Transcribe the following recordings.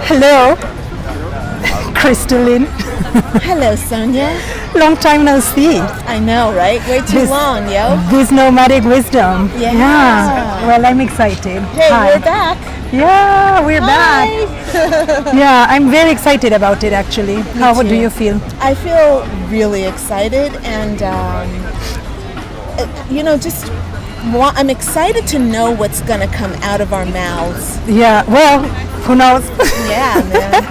Hello, Crystalline. Hello, Sonia. Long time no see. I know, right? Way too long, yo. This Nomadic Wisdom. Yeah. Well, I'm excited. Hey, Hi. we're back. Yeah, we're back. Hi. Yeah, I'm very excited about it actually. How too. do you feel? I feel really excited and, I'm excited to know what's going to come out of our mouths. Yeah, well, who knows? Yeah, man.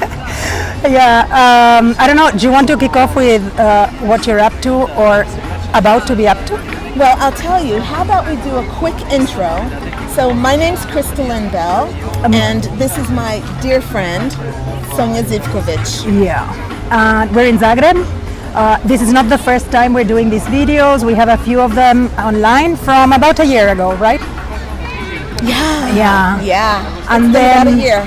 Yeah, I don't know. Do you want to kick off with what you're up to or about to be up to? Well, I'll tell you. How about we do a quick intro? So my name's Crystalline Bell, and this is my dear friend, Sonia Zivkovic. Yeah, we're in Zagreb. This is not the first time we're doing these videos. We have a few of them online from about a year ago, right? Yeah. And it's been then about a year.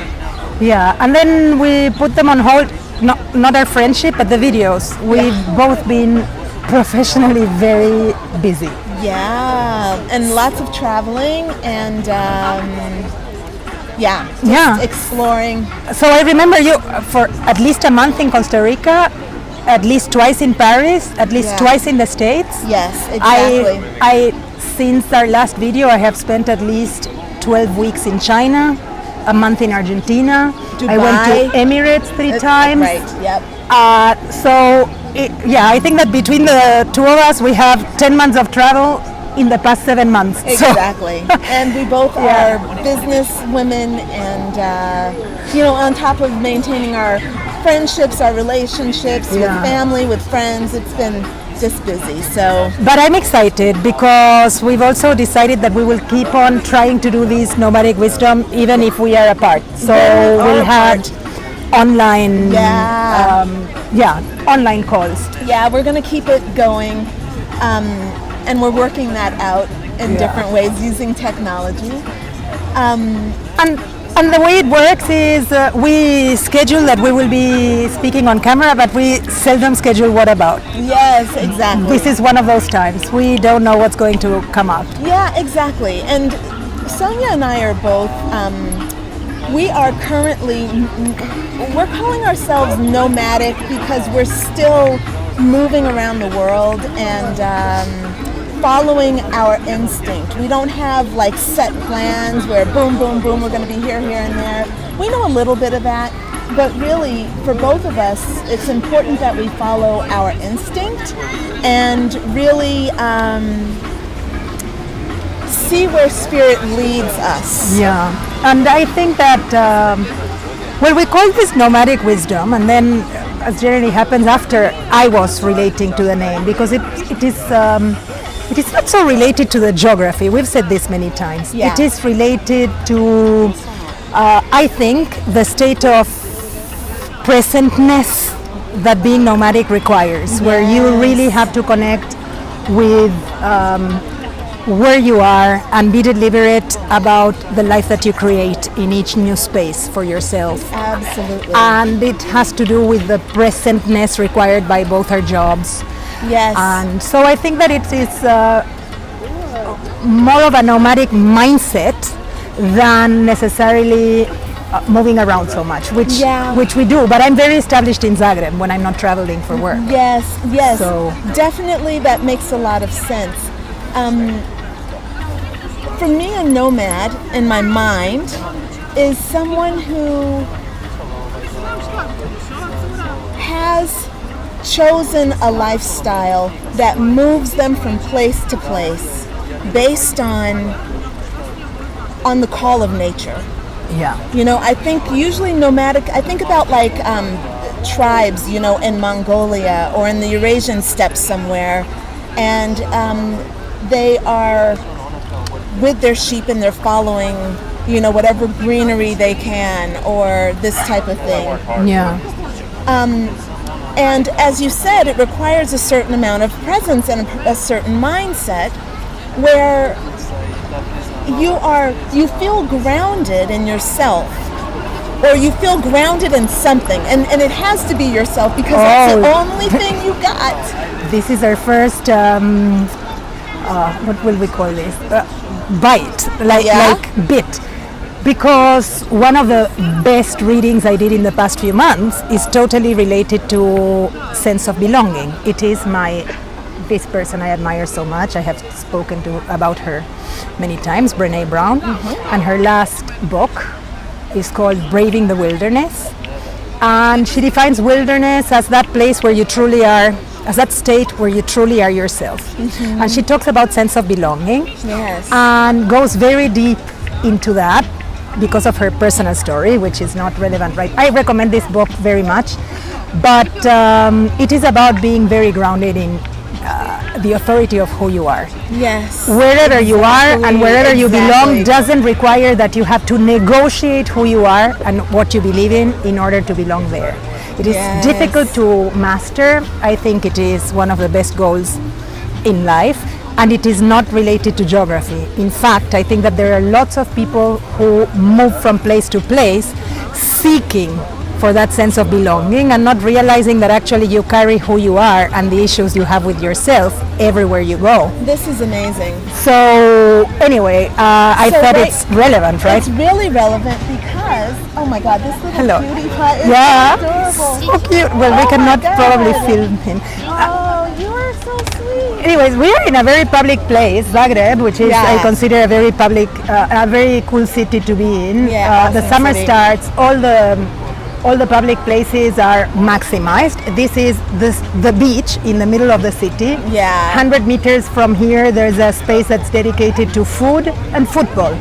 Yeah, and then we put them on hold. Not our friendship, but the videos. We've both been professionally very busy. Yeah, and lots of traveling and exploring. So I remember you for at least a month in Costa Rica, at least twice in Paris, at least twice in the States. Yes, exactly. I since our last video, I have spent at least 12 weeks in China, a month in Argentina. Dubai. I went to Emirates 3 times. Right, yep. I think that between the two of us, we have 10 months of travel in the past 7 months. Exactly. And we both are business women and, on top of maintaining our friendships, our relationships with family, with friends, it's been just busy. So, but I'm excited because we've also decided that we will keep on trying to do this Nomadic Wisdom even if we are apart. So we'll have online online calls. Yeah, we're going to keep it going, and we're working that out in different ways using technology. And the way it works is we schedule that we will be speaking on camera, but we seldom schedule what about. Yes, exactly. This is one of those times. We don't know what's going to come up. Yeah, exactly. And Sonia and I are both, we are currently, we're calling ourselves nomadic because we're still moving around the world and following our instinct. We don't have like set plans where boom, boom, boom, we're going to be here, here, and there. We know a little bit of that, but really for both of us, it's important that we follow our instinct and really see where spirit leads us. Yeah, and I think that, we call this Nomadic Wisdom, and then as generally happens after I was relating to the name, because it is not so related to the geography. We've said this many times. Yeah. It is related to, I think, the state of presentness that being nomadic requires, where you really have to connect with where you are and be deliberate about the life that you create in each new space for yourself. Absolutely. And it has to do with the presentness required by both our jobs. Yes. And so I think that it is more of a nomadic mindset than necessarily moving around so much, which we do. But I'm very established in Zagreb when I'm not traveling for work. Yes, So definitely that makes a lot of sense. For me, a nomad in my mind is someone who has chosen a lifestyle that moves them from place to place based on the call of nature. Yeah. I think usually nomadic, I think about like tribes, in Mongolia or in the Eurasian steppes somewhere, and they are with their sheep and they're following, whatever greenery they can or this type of thing. Yeah. And as you said, it requires a certain amount of presence and a certain mindset where you feel grounded in yourself, or you feel grounded in something, and it has to be yourself because that's the only thing you got. This is our first, what will we call this? Bite, like bit. Because one of the best readings I did in the past few months is totally related to sense of belonging. It is this person I admire so much. I have spoken about her many times, Brené Brown, and her last book is called Braving the Wilderness. And she defines wilderness as that place where you truly are, as that state where you truly are yourself. And she talks about sense of belonging, and goes very deep into that because of her personal story, which is not relevant, right? I recommend this book very much, but it is about being very grounded in the authority of who you are. Yes. Wherever you are and wherever you belong doesn't require that you have to negotiate who you are and what you believe in order to belong there. It is difficult to master. I think it is one of the best goals in life, and it is not related to geography. In fact, I think that there are lots of people who move from place to place seeking for that sense of belonging and not realizing that actually you carry who you are and the issues you have with yourself everywhere you go. This is amazing. So anyway, I thought it's relevant, right? It's really relevant because, oh my God, this little cutie pie is adorable. So cute. Well, we cannot probably film him. Oh, you are so sweet. Anyways, we are in a very public place, Zagreb, which is I consider a very public, a very cool city to be in. The summer starts, all the public places are maximized. This is the beach in the middle of the city. 100 meters from here, there's a space that's dedicated to food and football.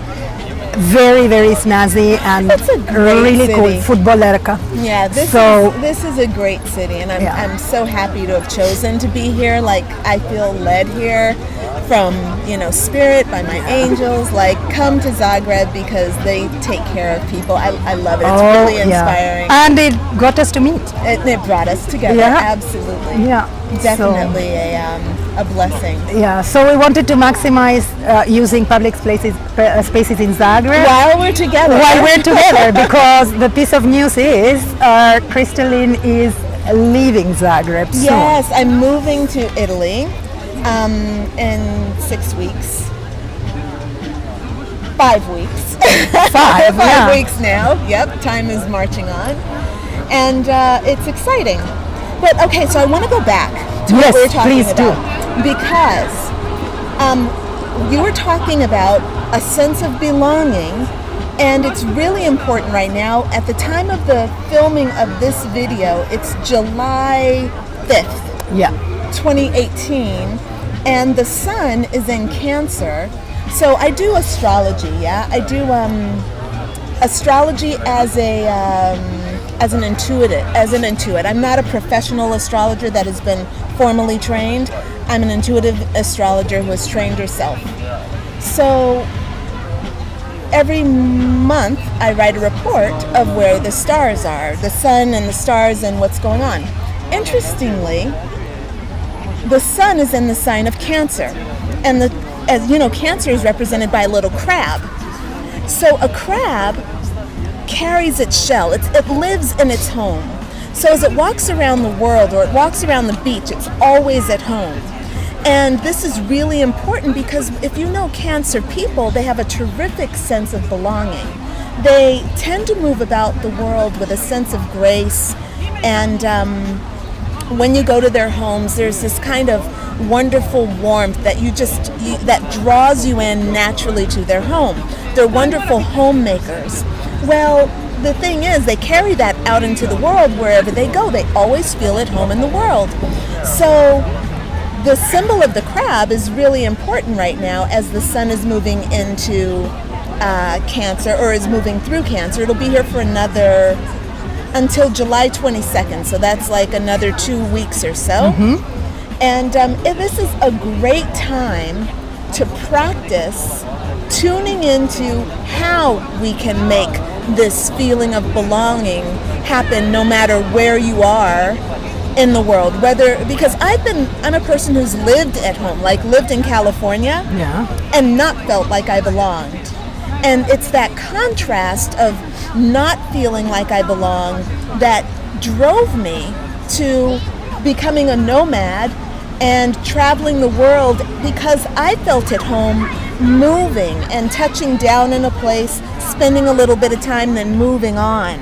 Very, very snazzy and really city. cool. Futbolerka. Yeah, this is a great city, and I'm so happy to have chosen to be here. Like, I feel led here from, spirit, by my angels. Like, come to Zagreb because they take care of people. I love it. It's really inspiring. And it got us to meet. It brought us together. Absolutely. Yeah. Definitely a blessing. Yeah, so we wanted to maximize using public spaces in Zagreb while we're together. Because the piece of news is Crystalline is leaving Zagreb soon. Yes, I'm moving to Italy in 6 weeks. 5 weeks. 5 weeks now. Yep, time is marching on. And it's exciting. But okay, so I want to go back to what we were talking about. Because you were talking about a sense of belonging, and it's really important right now. At the time of the filming of this video, it's July 5th, 2018, and the sun is in Cancer. So I do astrology, I do astrology as an intuit. I'm not a professional astrologer that has been formally trained. I'm an intuitive astrologer who has trained herself. So every month I write a report of where the stars are, the sun and the stars and what's going on. Interestingly, the sun is in the sign of Cancer, and as you know, Cancer is represented by a little crab. So a crab carries its shell. It lives in its home. So as it walks around the world or it walks around the beach, it's always at home. And this is really important because if you know Cancer people, they have a terrific sense of belonging. They tend to move about the world with a sense of grace, and when you go to their homes, there's this kind of wonderful warmth that that draws you in naturally to their home. They're wonderful homemakers. Well, the thing is, they carry that out into the world wherever they go. They always feel at home in the world. So the symbol of the crab is really important right now as the sun is moving into Cancer, or is moving through Cancer. It'll be here for until July 22nd, so that's like another 2 weeks or so. And this is a great time to practice tuning into how we can make this feeling of belonging happen no matter where you are in the world. Because I'm a person who's lived at home, like lived in California, and not felt like I belonged. And it's that contrast of not feeling like I belong that drove me to becoming a nomad and traveling the world, because I felt at home moving and touching down in a place, spending a little bit of time, then moving on.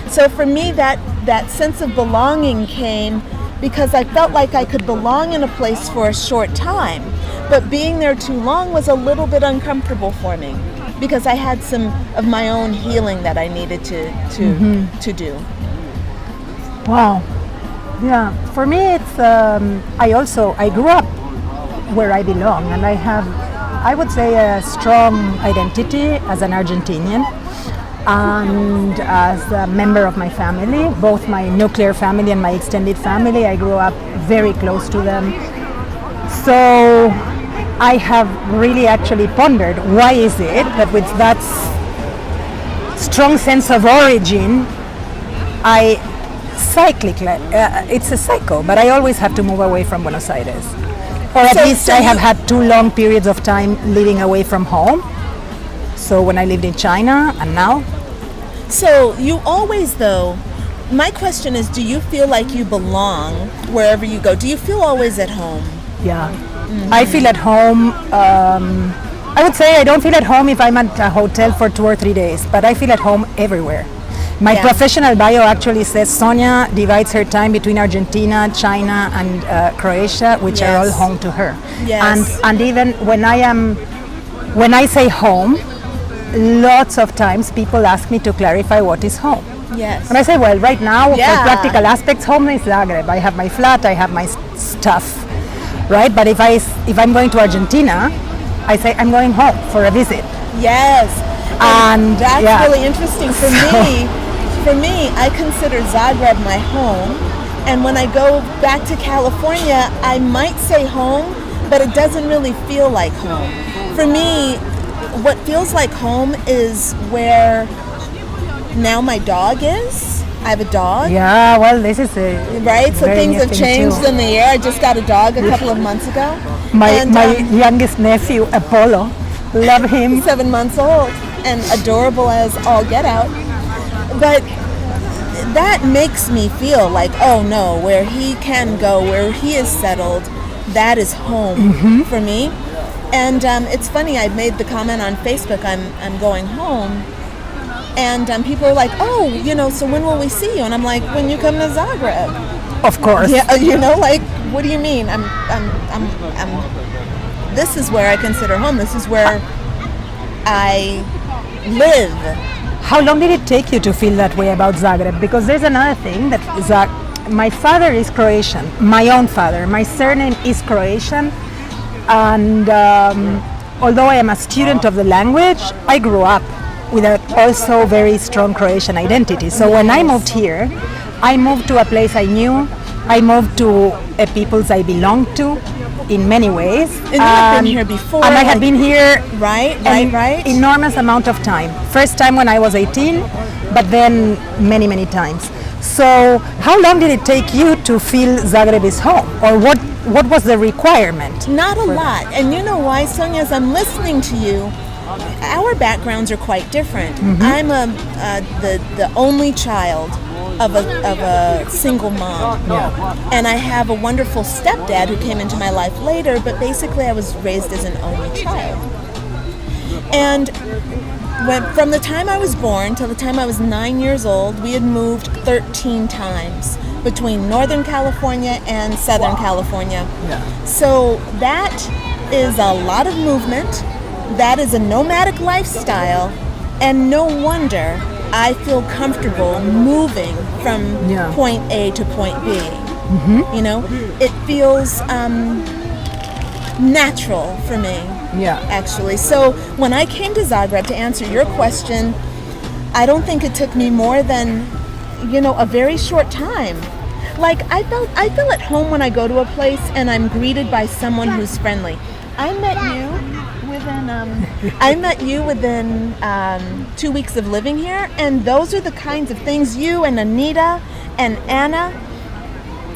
So for me, that sense of belonging came because I felt like I could belong in a place for a short time, but being there too long was a little bit uncomfortable for me because I had some of my own healing that I needed to do. Wow. Yeah. For me, it's I grew up where I belong, and I would say, a strong identity as an Argentinian and as a member of my family, both my nuclear family and my extended family. I grew up very close to them. So I have really actually pondered, why is it that with that strong sense of origin, it's a cycle, but I always have to move away from Buenos Aires. Or at least I have had 2 long periods of time living away from home. So when I lived in China and now. So you always, though, my question is, do you feel like you belong wherever you go? Do you feel always at home? Yeah. I feel at home. I would say I don't feel at home if I'm at a hotel for 2 or 3 days, but I feel at home everywhere. My professional bio actually says Sonia divides her time between Argentina, China, and Croatia, which are all home to her. Yes. And even when I say home, lots of times people ask me to clarify what is home. Yes. And I say, well, right now, for practical aspects, home is Zagreb. I have my flat, I have my stuff, right? But if I'm going to Argentina, I say I'm going home for a visit. Yes. And that's really interesting for me. For me, I consider Zagreb my home, and when I go back to California, I might say home, but it doesn't really feel like home. For me, what feels like home is where now my dog is. I have a dog. Yeah, well, this is right. So things have changed in the year. I just got a dog a couple of months ago. My youngest nephew, Apollo, love him. 7 months old and adorable as all get out. But that makes me feel like, oh no, where he can go, where he is settled, that is home for me. And it's funny, I made the comment on Facebook, I'm going home. And people are like, oh, so when will we see you? And I'm like, when you come to Zagreb. Of course. Yeah, like, what do you mean? This is where I consider home. This is where I live. How long did it take you to feel that way about Zagreb? Because there's another thing that my father is Croatian, my own father. My surname is Croatian, and although I am a student of the language, I grew up with a also very strong Croatian identity. So when I moved here, I moved to a place I knew. I moved to a peoples I belonged to in many ways. And you had been here before. And I had been here right. enormous amount of time. First time when I was 18, but then many, many times. So how long did it take you to feel Zagreb is home? Or what was the requirement? Not a lot. And you know why, Sonia, as I'm listening to you, our backgrounds are quite different. I'm the only child of a single mom. And I have a wonderful stepdad who came into my life later, but basically I was raised as an only child. And from the time I was born till the time I was 9 years old, we had moved 13 times between Northern California and Southern California. So that is a lot of movement. That is a nomadic lifestyle, and no wonder I feel comfortable moving from point A to point B. It feels natural for me, actually. So when I came to Zagreb, to answer your question, I don't think it took me more than, a very short time. Like I feel at home when I go to a place and I'm greeted by someone who's friendly. I met you within 2 weeks of living here, and those are the kinds of things, you and Anita and Anna,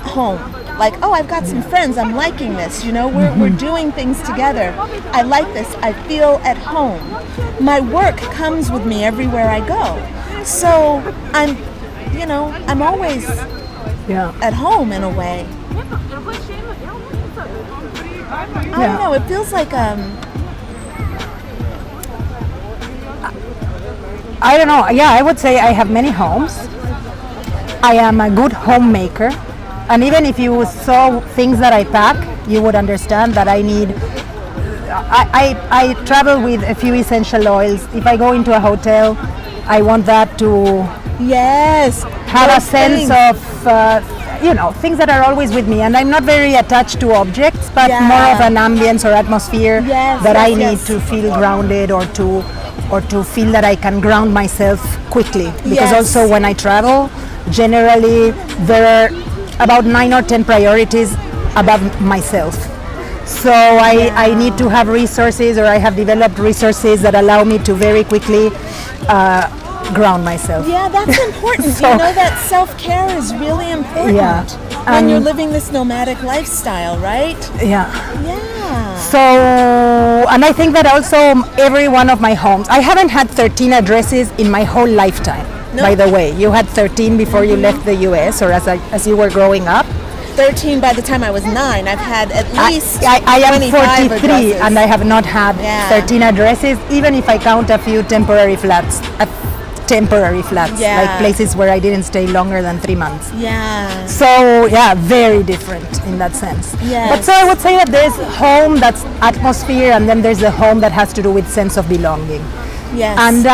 home. Like, oh, I've got some friends, I'm liking this, we're doing things together. I like this, I feel at home. My work comes with me everywhere I go. So I'm always at home in a way. I don't know, it feels like I don't know. Yeah, I would say I have many homes. I am a good homemaker. And even if you saw things that I pack, you would understand that I need... I travel with a few essential oils. If I go into a hotel, I want that to Yes. have a those sense things. of, things that are always with me. And I'm not very attached to objects, but Yeah. more of an ambience or atmosphere Yes, that I yes, need yes. to feel grounded or to feel that I can ground myself quickly. Because Yes. also when I travel, generally there are about 9 or 10 priorities above myself. So I need to have resources, or I have developed resources that allow me to very quickly ground myself. Yeah, that's important. So- you know that self-care is really important Yeah. when you're living this nomadic lifestyle, right? Yeah. Yeah. So, and I think that also every one of my homes, I haven't had 13 addresses in my whole lifetime, No. by the way. You had 13 before you left the US, or as you were growing up. 13 by the time I was 9. I've had at least I am 25 43 addresses. and I have not had Yeah. 13 addresses, even if I count a few temporary flats. Yeah. Like places where I didn't stay longer than 3 months. Yeah. So yeah, very different in that sense. Yes. But so I would say that there's home that's atmosphere, and then there's the home that has to do with sense of belonging. Yes. And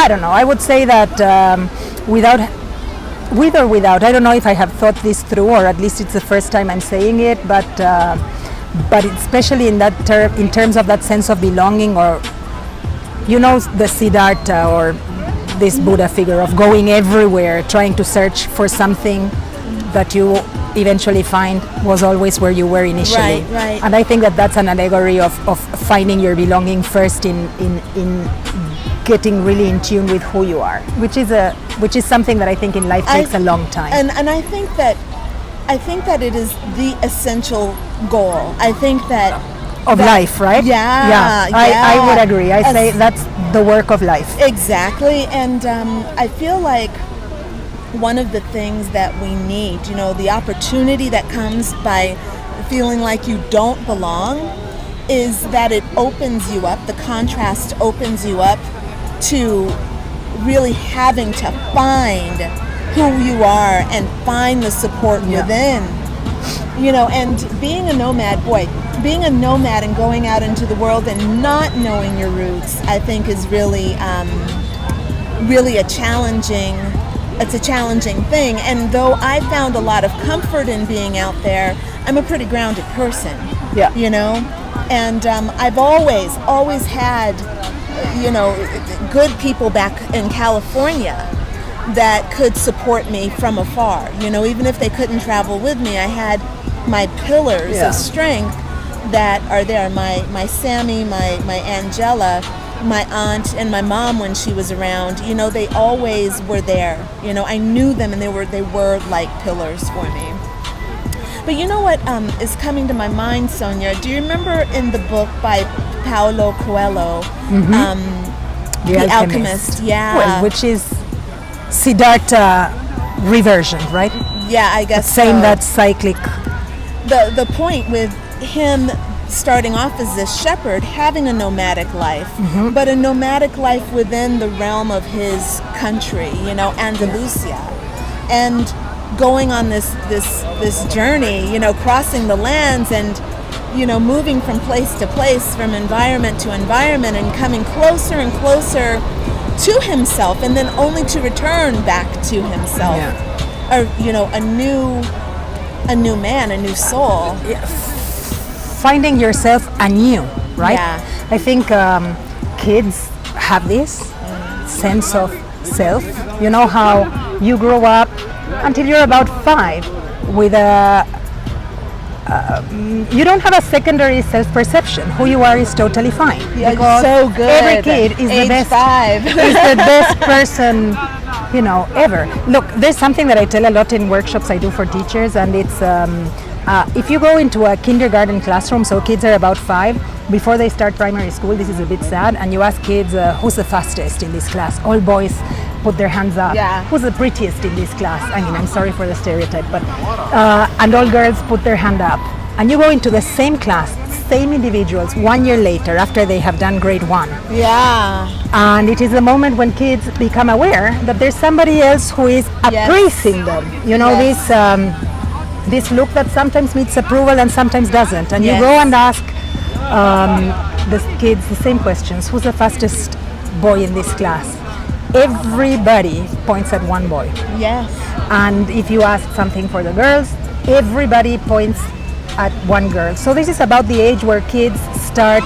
I don't know. I would say that with or without, I don't know if I have thought this through, or at least it's the first time I'm saying it. But especially in terms of that sense of belonging, or the Siddhartha or this Buddha figure of going everywhere, trying to search for something that you eventually find was always where you were initially. Right. And I think that that's an allegory of finding your belonging first in getting really in tune with who you are, which is something that I think in life takes a long time. And I think that it is the essential goal. I think that Of life, right? Yeah, I would yeah. agree. I say that's the work of life. Exactly, and I feel like one of the things that we need, the opportunity that comes by feeling like you don't belong, is that it opens you up, the contrast opens you up to really having to find who you are and find the support within. And being a nomad, and going out into the world and not knowing your roots, I think is really a challenging thing. And though I found a lot of comfort in being out there, I'm a pretty grounded person. Yeah. And I've always had, good people back in California that could support me from afar. Even if they couldn't travel with me, I had my pillars of strength that are there. My Sammy, my Angela, my aunt, and my mom when she was around. They always were there. I knew them, and they were like pillars for me. But you know what is coming to my mind, Sonia? Do you remember in the book by Paulo Coelho, The Alchemist? Yeah. Well, which is Siddhartha reversion, right? Yeah, I guess Saying so. that cyclic. The point with him starting off as this shepherd, having a nomadic life, but a nomadic life within the realm of his country, Andalusia, and going on this journey, crossing the lands and moving from place to place, from environment to environment, and coming closer and closer to himself, and then only to return back to himself, or a new man, a new soul. Finding yourself anew, right? Yeah. I think kids have this sense of self. You know how you grow up until you're about 5 with you don't have a secondary self-perception. Who you are is totally fine. Yeah, because so good. every kid is the Age best 5. is the best person ever. Look, there's something that I tell a lot in workshops I do for teachers, and it's if you go into a kindergarten classroom, so kids are about 5, before they start primary school, this is a bit sad, and you ask kids, who's the fastest in this class? All boys put their hands up. Yeah. Who's the prettiest in this class? I mean, I'm sorry for the stereotype, but and all girls put their hand up. And you go into the same class, same individuals 1 year later after they have done grade 1. Yeah. And it is the moment when kids become aware that there's somebody else who is appraising them. You know, this look that sometimes meets approval and sometimes doesn't. And you go and ask the kids the same questions. Who's the fastest boy in this class? Everybody points at one boy. Yes. And if you ask something for the girls, everybody points at one girl. So this is about the age where kids start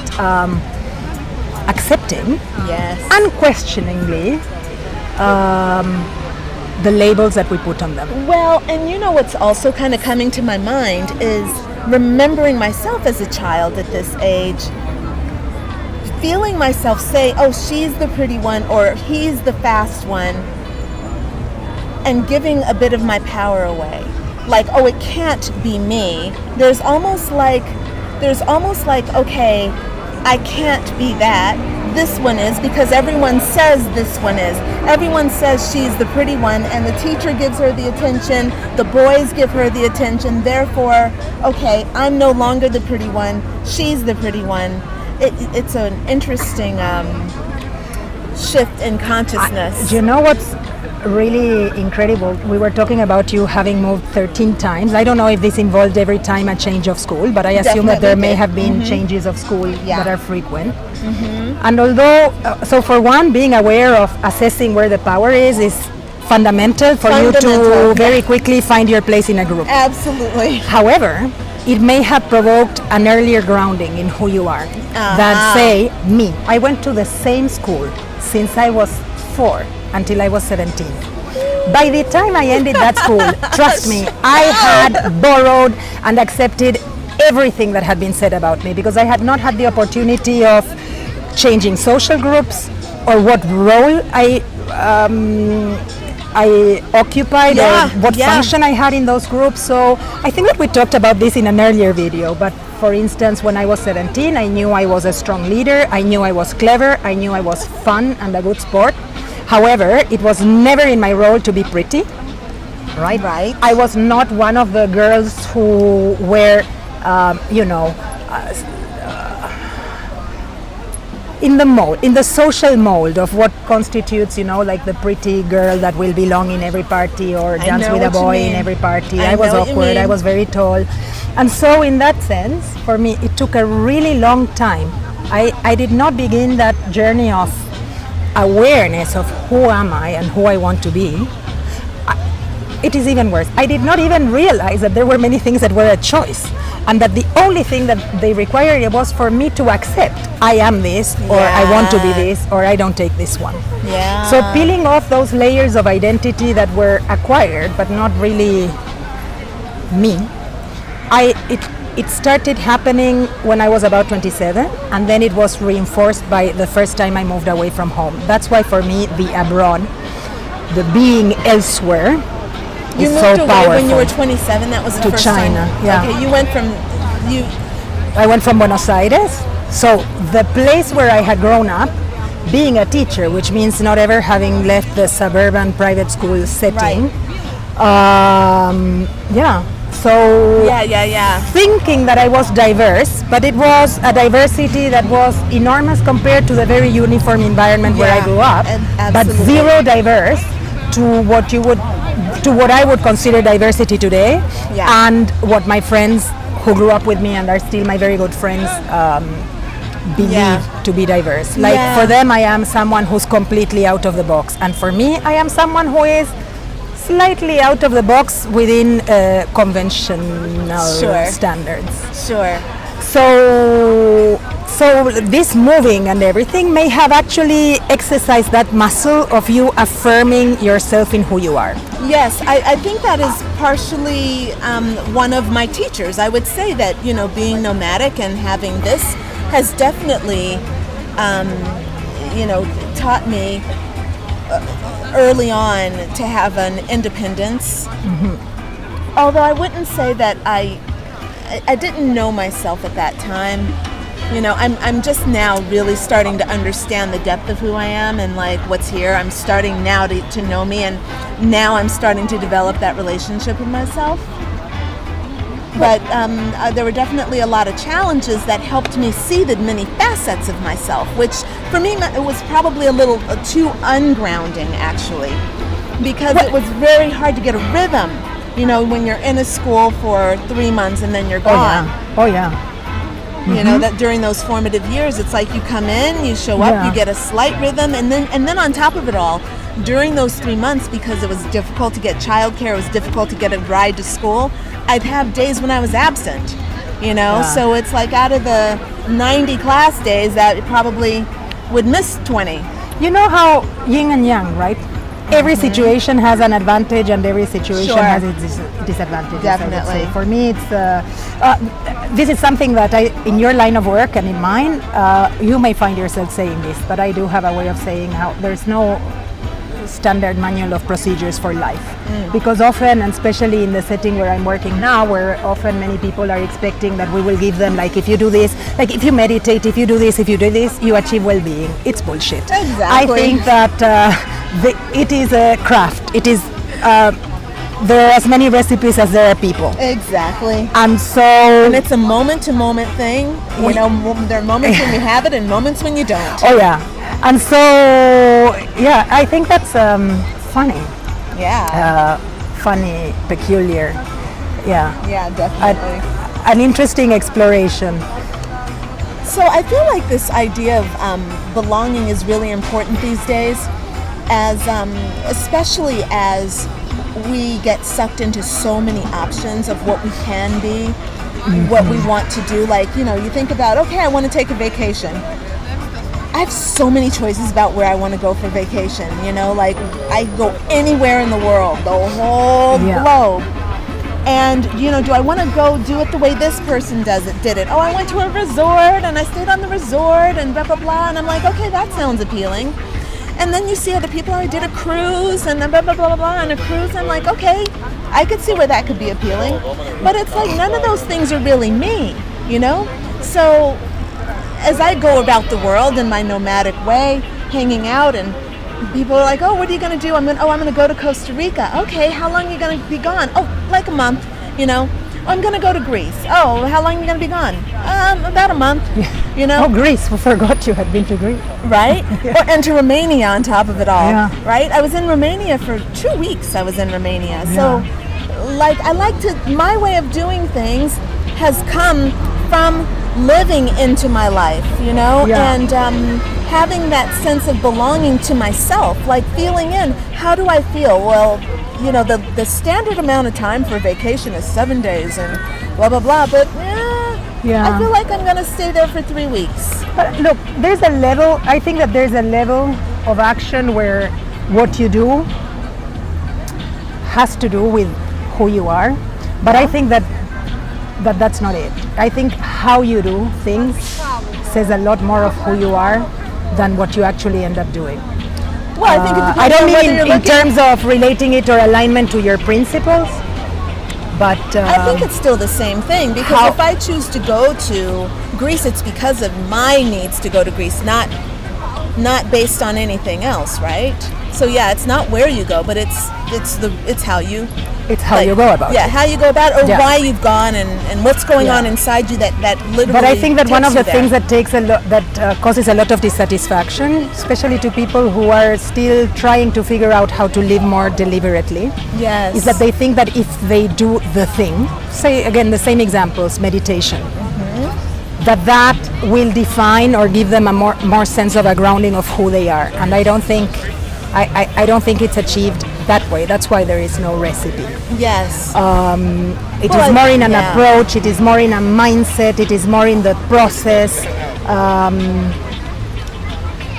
accepting unquestioningly the labels that we put on them. Well, and you know what's also kind of coming to my mind is remembering myself as a child at this age, feeling myself say, oh, she's the pretty one or he's the fast one, and giving a bit of my power away. Like, oh, it can't be me. There's almost like, okay, I can't be that. This one is, because everyone says this one is. Everyone says she's the pretty one, and the teacher gives her the attention, the boys give her the attention, therefore, okay, I'm no longer the pretty one, she's the pretty one. It's an interesting shift in consciousness. Do you know what's really incredible? We were talking about you having moved 13 times. I don't know if this involved every time a change of school, but I assume that there may have been changes of school that are frequent. And although, so for one, being aware of assessing where the power is fundamental for you to very quickly find your place in a group. Absolutely. However, it may have provoked an earlier grounding in who you are. That say, me, I went to the same school since I was 4 until I was 17. By the time I ended that school, trust me, I had borrowed and accepted everything that had been said about me, because I had not had the opportunity of changing social groups or what role I occupied or what function I had in those groups. So I think that we talked about this in an earlier video, but for instance, when I was 17, I knew I was a strong leader, I knew I was clever, I knew I was fun and a good sport. However, it was never in my role to be pretty, right? I was not one of the girls who were, in the social mold of what constitutes, like the pretty girl that will belong in every party or dance with a boy in every party. I was awkward, I was very tall. And so in that sense, for me, it took a really long time. I did not begin that journey of awareness of who am I and who I want to be. It is even worse. I did not even realize that there were many things that were a choice, and that the only thing that they required was for me to accept I am this, or I want to be this, or I don't take this one. So peeling off those layers of identity that were acquired but not really me, it started happening when I was about 27, and then it was reinforced by the first time I moved away from home. That's why for me the abroad, the being elsewhere, you is moved so away powerful. When you were 27, that was the to first China, time. Okay, I went from Buenos Aires, so the place where I had grown up, being a teacher, which means not ever having left the suburban private school setting. So thinking that I was diverse, but it was a diversity that was enormous compared to the very uniform environment where I grew up, but zero diverse to what I would consider diversity today, and what my friends who grew up with me and are still my very good friends believe to be diverse. Like for them, I am someone who's completely out of the box, and for me, I am someone who is slightly out of the box within conventional standards. So this moving and everything may have actually exercised that muscle of you affirming yourself in who you are. Yes, I think that is partially one of my teachers. I would say that, being nomadic and having this has definitely, taught me early on to have an independence. Although I wouldn't say that I didn't know myself at that time. I'm just now really starting to understand the depth of who I am and like what's here. I'm starting now to know me, and now I'm starting to develop that relationship with myself. But there were definitely a lot of challenges that helped me see the many facets of myself, which for me it was probably a little too ungrounding, actually, because it was very hard to get a rhythm, you know, when you're in a school for 3 months and then you're gone. Oh yeah. You know, that during those formative years, it's like you come in, you show up, you get a slight rhythm, and then on top of it all, during those 3 months, because it was difficult to get childcare, it was difficult to get a ride to school, I'd have days when I was absent, you know, so it's like out of the 90 class days that probably would miss 20. You know how yin and yang, right? Every situation has an advantage and every situation has its disadvantages. Definitely. For me, it's this is something that in your line of work and in mine, you may find yourself saying this, but I do have a way of saying how there's no standard manual of procedures for life, because often, and especially in the setting where I'm working now, where often many people are expecting that we will give them, like, if you do this, like if you meditate, if you do this, you achieve well-being. It's bullshit. Exactly. I think that it is a craft. It is there are as many recipes as there are people. Exactly. And it's a moment-to-moment thing. You know, there are moments when you have it and moments when you don't. Oh yeah. And so, yeah, I think that's funny. Yeah. Funny, peculiar. Yeah. Yeah, definitely. An interesting exploration. So I feel like this idea of belonging is really important these days, as especially as we get sucked into so many options of what we can be, what we want to do. Like, you know, you think about, okay, I want to take a vacation. I have so many choices about where I want to go for vacation, you know, like I go anywhere in the world, the whole globe. And, you know, do I want to go do it the way this person did it? Oh, I went to a resort and I stayed on the resort and blah, blah, blah. And I'm like, okay, that sounds appealing. And then you see other people, I did a cruise and blah, blah, blah, blah, blah, and a cruise. I'm like, okay, I could see where that could be appealing. But it's like none of those things are really me, you know? So as I go about the world in my nomadic way, hanging out, and people are like, oh, what are you going to do? I'm going to go to Costa Rica. Okay, how long are you going to be gone? Oh, like a month, you know. I'm going to go to Greece. Oh, how long are you going to be gone? About a month, you know. Oh, Greece. We forgot you had been to Greece. Right? And to Romania on top of it all, right? I was in Romania for 2 weeks. I was in Romania. So, like, my way of doing things has come from living into my life, you know, and having that sense of belonging to myself, like feeling in, how do I feel? Well, you know, the standard amount of time for vacation is 7 days and blah, blah, blah, but I feel like I'm going to stay there for 3 weeks. But look, I think that there's a level of action where what you do has to do with who you are, but I think that's not it. I think how you do things says a lot more of who you are than what you actually end up doing. Well, I think it depends I don't on whether mean you're in terms of relating it or alignment to your principles, but I think it's still the same thing, because if I choose to go to Greece, it's because of my needs to go to Greece, not based on anything else, right? So yeah, it's not where you go, but it's how you. It's how you go about it. Yeah, how you go about it, or why you've gone, and what's going on inside you that literally. But I think that one of the things that causes a lot of dissatisfaction, especially to people who are still trying to figure out how to live more deliberately, is that they think that if they do the thing, say again the same examples, meditation, that will define or give them a more sense of a grounding of who they are, and I don't think it's achieved that way. That's why there is no recipe. Yes. It is more in an approach, it is more in a mindset, it is more in the process.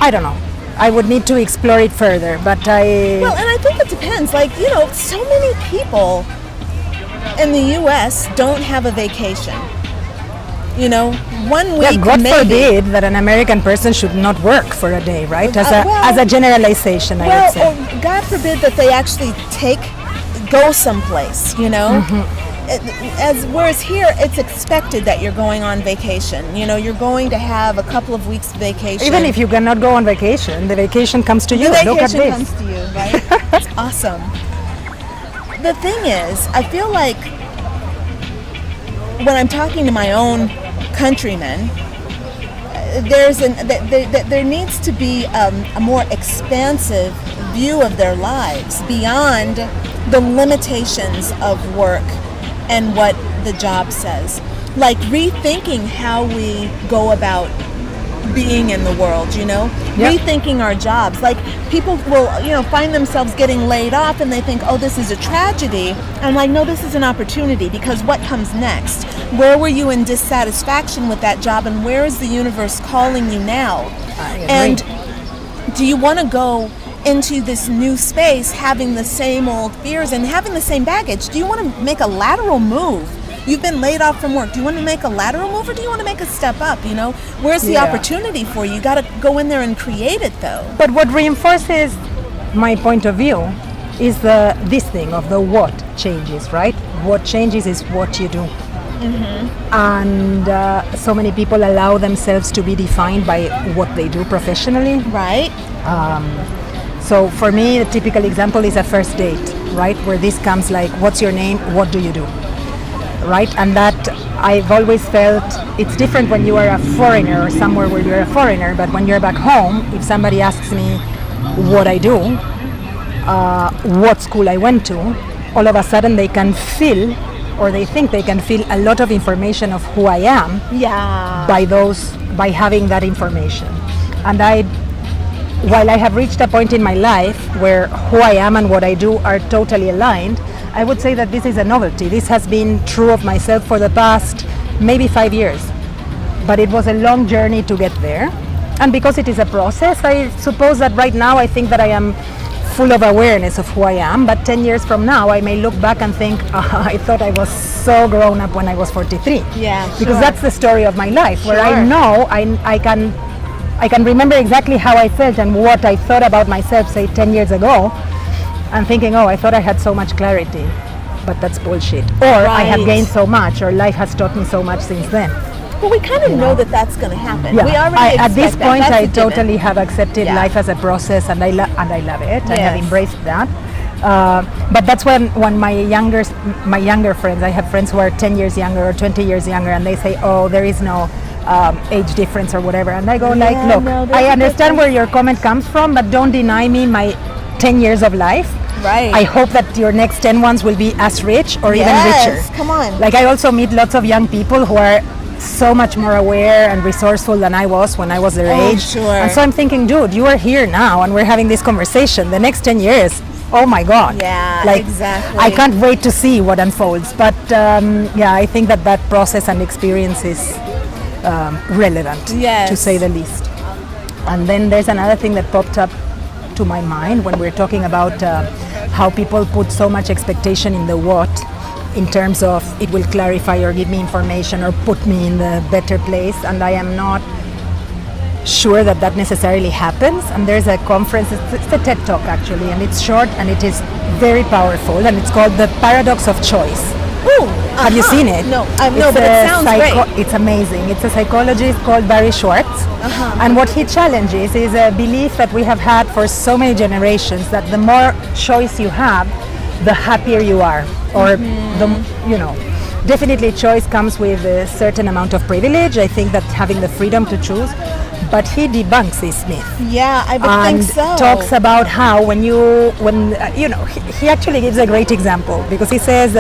I don't know. I would need to explore it further, but Well, and I think it depends. Like, you know, so many people in the U.S. don't have a vacation. You know, 1 week God maybe. forbid that an American person should not work for a day, right? As a generalization, I would say. Or God forbid that they actually go someplace, you know? Whereas here, it's expected that you're going on vacation. You know, you're going to have a couple of weeks vacation. Even if you cannot go on vacation, the vacation comes to you. The vacation comes to you, right? That's awesome. The thing is, I feel like when I'm talking to my own countrymen, there needs to be a more expansive view of their lives beyond the limitations of work and what the job says. Like rethinking how we go about being in the world, rethinking our jobs. Like people will, find themselves getting laid off and they think, oh, this is a tragedy. And I'm like, no, this is an opportunity, because what comes next? Where were you in dissatisfaction with that job, and where is the universe calling you now? And do you want to go into this new space having the same old fears and having the same baggage? Do you want to make a lateral move? You've been laid off from work. Do you want to make a lateral move, or do you want to make a step up? Where's the opportunity for you? You got to go in there and create it, though. But what reinforces my point of view is this thing of the what changes, right? What changes is what you do. And so many people allow themselves to be defined by what they do professionally. Right. So for me, the typical example is a first date, right? Where this comes like, what's your name? What do you do? Right? And that I've always felt it's different when you are a foreigner or somewhere where you're a foreigner, but when you're back home, if somebody asks me what I do, what school I went to, all of a sudden they can feel, or they think they can feel, a lot of information of who I am by having that information. And while I have reached a point in my life where who I am and what I do are totally aligned, I would say that this is a novelty. This has been true of myself for the past maybe 5 years. But it was a long journey to get there. And because it is a process, I suppose that right now I think that I am full of awareness of who I am. But 10 years from now, I may look back and think, I thought I was so grown up when I was 43. Yeah, because that's the story of my life, where I know I can remember exactly how I felt and what I thought about myself, say 10 years ago. And thinking, I thought I had so much clarity, but that's bullshit. Or I have gained so much, or life has taught me so much since then. Well, we kind of know that that's going to happen. Yeah. We already At this point, I totally given. have accepted life as a process, and I love it. Yes. I have embraced that. But that's when my younger friends, I have friends who are 10 years younger or 20 years younger, and they say, oh, there is no age difference or whatever. And I go look, no, I understand where your comment comes from, but don't deny me my 10 years of life. Right. I hope that your next 10 ones will be as rich or even richer. Come on. Like, I also meet lots of young people who are so much more aware and resourceful than I was when I was their age. Sure. And so I'm thinking, dude, you are here now and we're having this conversation. The next 10 years, oh my God. Yeah, exactly. I can't wait to see what unfolds. But I think that process and experience is relevant, to say the least. And then there's another thing that popped up to my mind when we're talking about how people put so much expectation in the what, in terms of it will clarify or give me information or put me in the better place, and I am not sure that necessarily happens. And there's a conference, it's a TED Talk actually, and it's short and it is very powerful, and it's called The Paradox of Choice. Ooh, Have you seen it? No, but it sounds great. It's amazing. It's a psychologist called Barry Schwartz. And what he challenges is a belief that we have had for so many generations, that the more choice you have, the happier you are. Or, definitely choice comes with a certain amount of privilege. I think that having the freedom to choose. But he debunks this myth. Yeah, I would think so. And talks about how he actually gives a great example, because he says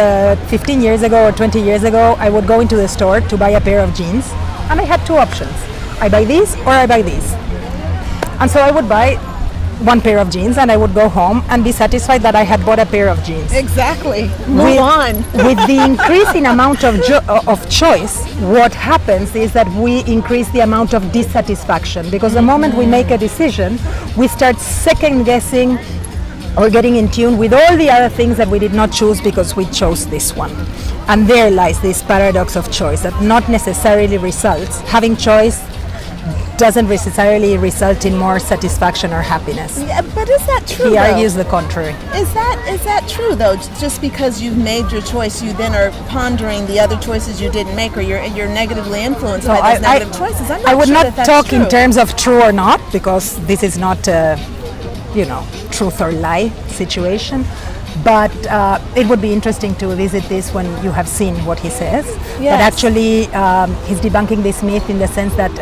15 years ago or 20 years ago, I would go into the store to buy a pair of jeans, and I had two options. I buy these or I buy these. And so I would buy one pair of jeans and I would go home and be satisfied that I had bought a pair of jeans. Exactly. Move on. With the increasing amount of choice, what happens is that we increase the amount of dissatisfaction, because the moment we make a decision, we start second guessing or getting in tune with all the other things that we did not choose because we chose this one. And there lies this paradox of choice, that not necessarily results, having choice doesn't necessarily result in more satisfaction or happiness. Yeah, but is that true? He argues the contrary. Is that true though? Just because you've made your choice, you then are pondering the other choices you didn't make, or you're negatively influenced by those negative choices. I'm not I would sure not that's talk true. in terms of true or not, because this is not a truth or lie situation. But it would be interesting to visit this when you have seen what he says. Yes. But actually, he's debunking this myth in the sense that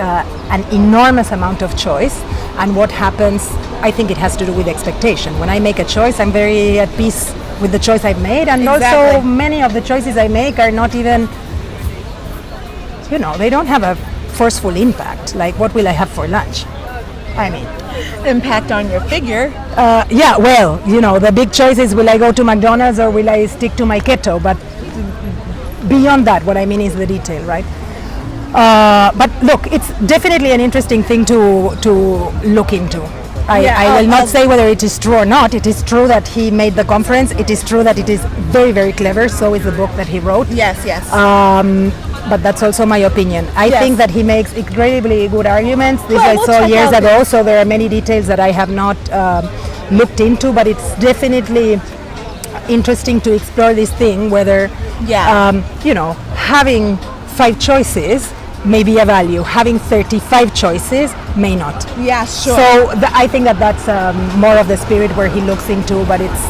an enormous amount of choice, and what happens, I think it has to do with expectation. When I make a choice, I'm very at peace with the choice I've made, and also many of the choices I make are not even, they don't have a forceful impact. Like, what will I have for lunch? I mean, impact on your figure. yeah, well, the big choice is, will I go to McDonald's or will I stick to my keto? But beyond that, what I mean is the detail, right? But look, it's definitely an interesting thing to look into. I will not say whether it is true or not. It is true that he made the conference. It is true that it is very, very clever. So is the book that he wrote. Yes, yes. But that's also my opinion. I think that he makes incredibly good arguments. This Well, I we'll saw check years out ago, so there are many details that I have not looked into, but it's definitely interesting to explore this thing, whether, having 5 choices may be a value, having 35 choices may not. Yeah, sure. So I think that's more of the spirit where he looks into, but it's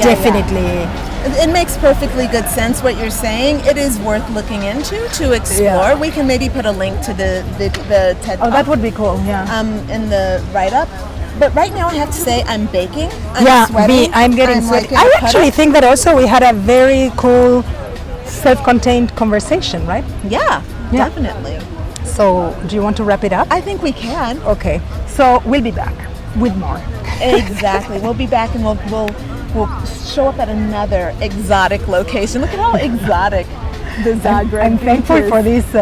definitely... It makes perfectly good sense what you're saying. It is worth looking into to explore. Yeah. We can maybe put a link to the TED Talk. Oh, that would be cool. Yeah. In the write-up. But right now I have to say I'm baking. I'm sweating. I'm getting sweaty. I actually think that also we had a very cool self-contained conversation, right? Yeah, definitely. So do you want to wrap it up? I think we can. Okay. So we'll be back with more. Exactly. We'll be back and we'll show up at another exotic location. Look at how exotic the Zagreb I'm thankful is. for this.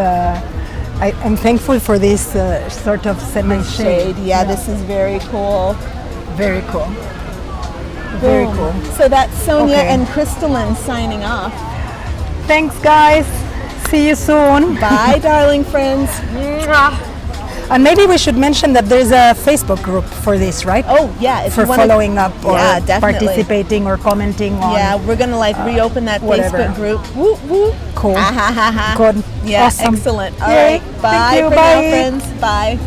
I'm thankful for this sort of semi-shade. Yeah, this is very cool. Very cool. Very Boom. cool. So that's Sonia Okay. and Crystalline signing off. Thanks, guys. See you soon. Bye, darling friends. And maybe we should mention that there's a Facebook group for this, right? Oh, yeah. If For you wanna, following up or definitely. participating or commenting on. Yeah, we're going to reopen that whatever. Facebook group. Woo, woo. Cool. Ha, ha, ha, ha. Good. Yeah, Awesome. excellent. All Yay. right. Bye Thank you. for Bye. now, friends. Bye.